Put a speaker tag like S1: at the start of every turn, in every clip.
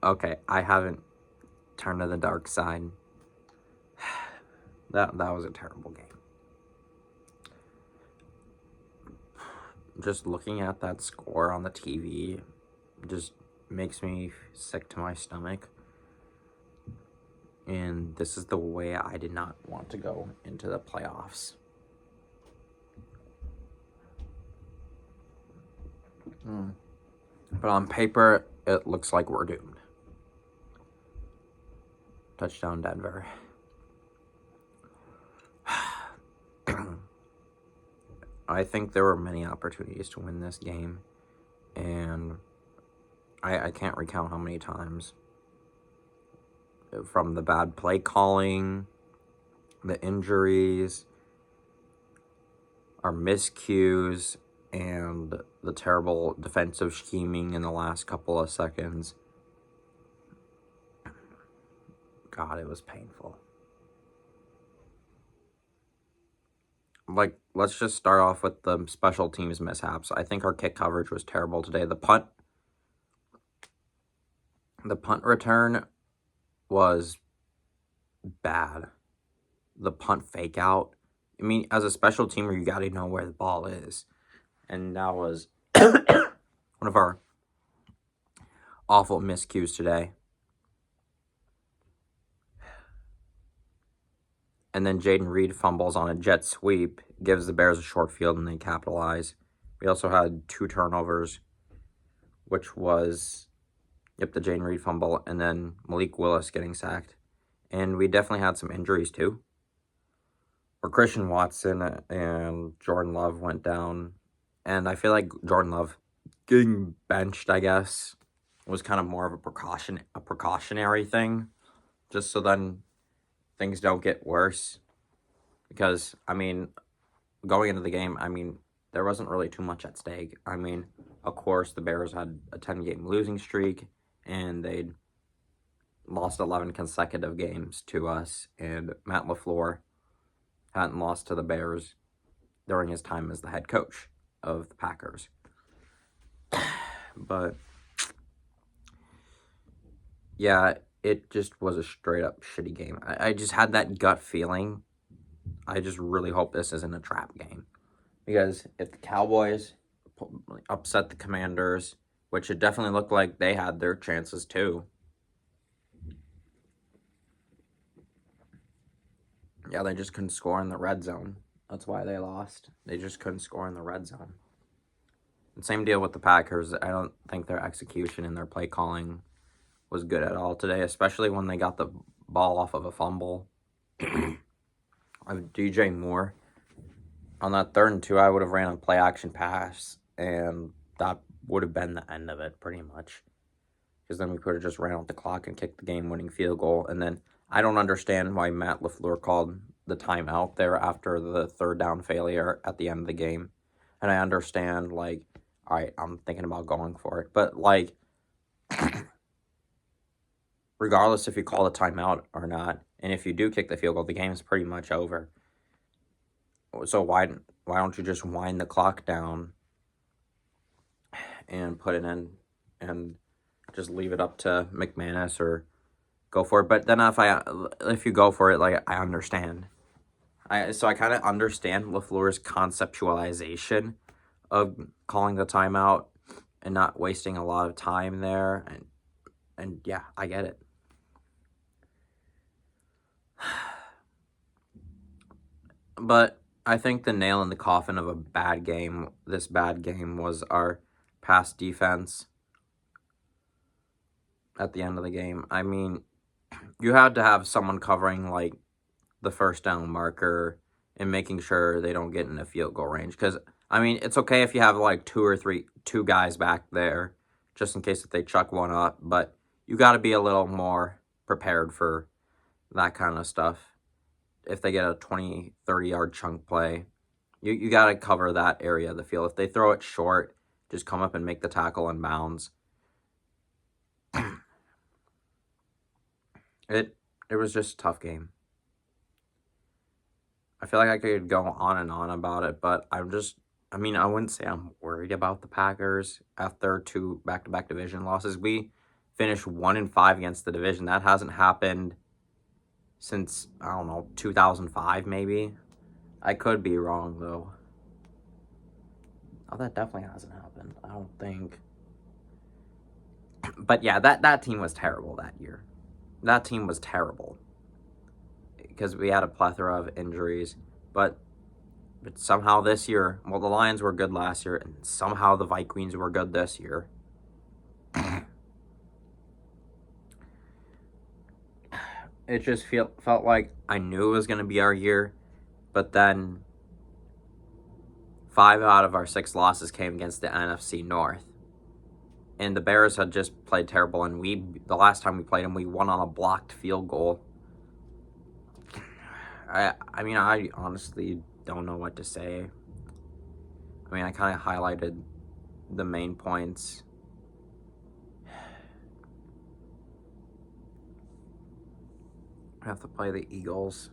S1: okay, I haven't turned to the dark side. That was a terrible game. Just looking at that score on the TV just makes me sick to my stomach. And this is the way I did not want to go into the playoffs. But on paper, it looks like we're doomed. Touchdown, Denver. I think there were many opportunities to win this game, and I can't recount how many times. From the bad play calling, the injuries, our miscues, and the terrible defensive scheming in the last couple of seconds. God, it was painful. Like, let's just start off with the special teams mishaps. I think our kick coverage was terrible today. The punt return was bad. The punt fake out. I mean, as a special teamer, you got to know where the ball is. And that was one of our awful miscues today. And then Jaden Reed fumbles on a jet sweep, gives the Bears a short field, and they capitalize. We also had 2 turnovers, which was, the Jaden Reed fumble, and then Malik Willis getting sacked. And we definitely had some injuries, too. Where Christian Watson and Jordan Love went down. And I feel like Jordan Love getting benched, I guess, was kind of more of a precautionary thing. Just so then things don't get worse. Because, I mean, going into the game, I mean, there wasn't really too much at stake. I mean, of course, the Bears had a 10-game losing streak, and they'd lost 11 consecutive games to us. And Matt LaFleur hadn't lost to the Bears during his time as the head coach of the Packers. But, yeah, it just was a straight-up shitty game. I just had that gut feeling. I just really hope this isn't a trap game. Because if the Cowboys upset the Commanders, which it definitely looked like they had their chances too. Yeah, they just couldn't score in the red zone. That's why they lost. They just couldn't score in the red zone. And same deal with the Packers. I don't think their execution and their play calling was good at all today, especially when they got the ball off of a fumble of DJ Moore. On that 3rd and 2, I would have ran a play-action pass, and that would have been the end of it, pretty much. Because then we could have just ran out the clock and kicked the game-winning field goal. And then I don't understand why Matt LaFleur called the timeout there after the 3rd down failure at the end of the game. And I understand, like, all right, I'm thinking about going for it. But, like, regardless if you call a timeout or not, and if you do kick the field goal, the game is pretty much over. So why don't you just wind the clock down and put it in and just leave it up to McManus or go for it? But then if you go for it, like, I understand. So I kind of understand LaFleur's conceptualization of calling the timeout and not wasting a lot of time there. And yeah, I get it. But I think the nail in the coffin of this bad game, was our pass defense at the end of the game. I mean, you had to have someone covering, like, the first down marker and making sure they don't get in a field goal range. Because, I mean, it's okay if you have, like, two guys back there, just in case if they chuck one up. But you got to be a little more prepared for that kind of stuff. If they get a 20, 30-yard chunk play, you got to cover that area of the field. If they throw it short, just come up and make the tackle in bounds. It was just a tough game. I feel like I could go on and on about it, but I wouldn't say I'm worried about the Packers after 2 back-to-back division losses. We finish 1-5 against the division. That hasn't happened since, I don't know, 2005 maybe. I could be wrong, though. Oh, that definitely hasn't happened. I don't think. But yeah, that team was terrible that year. That team was terrible. Because we had a plethora of injuries. But somehow this year, well, the Lions were good last year, and somehow the Vikings were good this year. It just felt like I knew it was going to be our year, but then 5 out of our 6 losses came against the NFC North. And the Bears had just played terrible, and the last time we played them, we won on a blocked field goal. I mean, I honestly don't know what to say. I mean, I kind of highlighted the main points. I have to play the Eagles.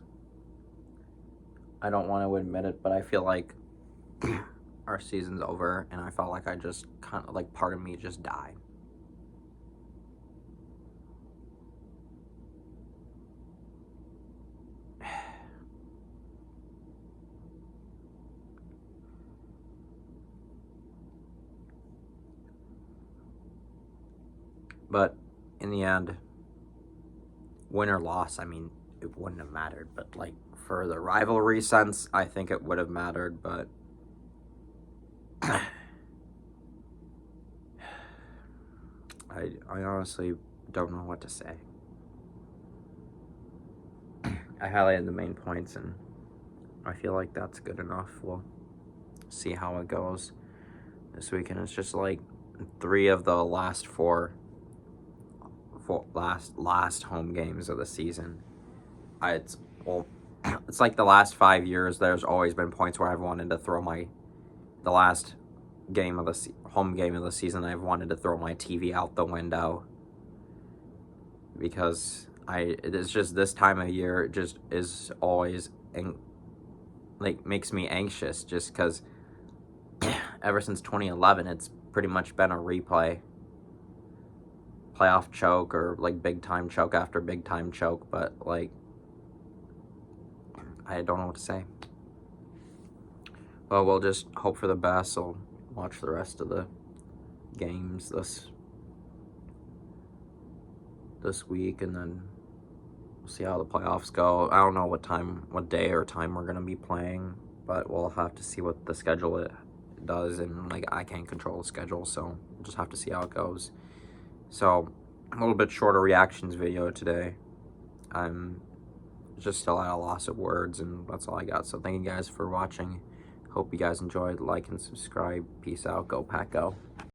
S1: I don't want to admit it, but I feel like our season's over, and I felt like I just kind of, like, part of me just died. But in the end, win or loss, I mean, it wouldn't have mattered. But, like, for the rivalry sense, I think it would have mattered. But I honestly don't know what to say. I highlighted the main points, and I feel like that's good enough. We'll see how it goes this weekend. It's just like 3 of the last 4 last home games of the season. It's like the last 5 years. There's always been points where I've wanted to throw the last game of the home game of the season. I've wanted to throw my TV out the window because it's just this time of year. It just is always like makes me anxious just because ever since 2011, it's pretty much been a replay. Playoff choke or like big time choke after big time choke, but like I don't know what to say. Well, we'll just hope for the best. I'll watch the rest of the games this week, and then we'll see how the playoffs go. I don't know what day or time we're gonna be playing, but we'll have to see what the schedule it does, and like I can't control the schedule, so we'll just have to see how it goes. So, a little bit shorter reactions video today. I'm just still at a loss of words, and that's all I got. So, thank you guys for watching. Hope you guys enjoyed. Like and subscribe. Peace out. Go Pack Go.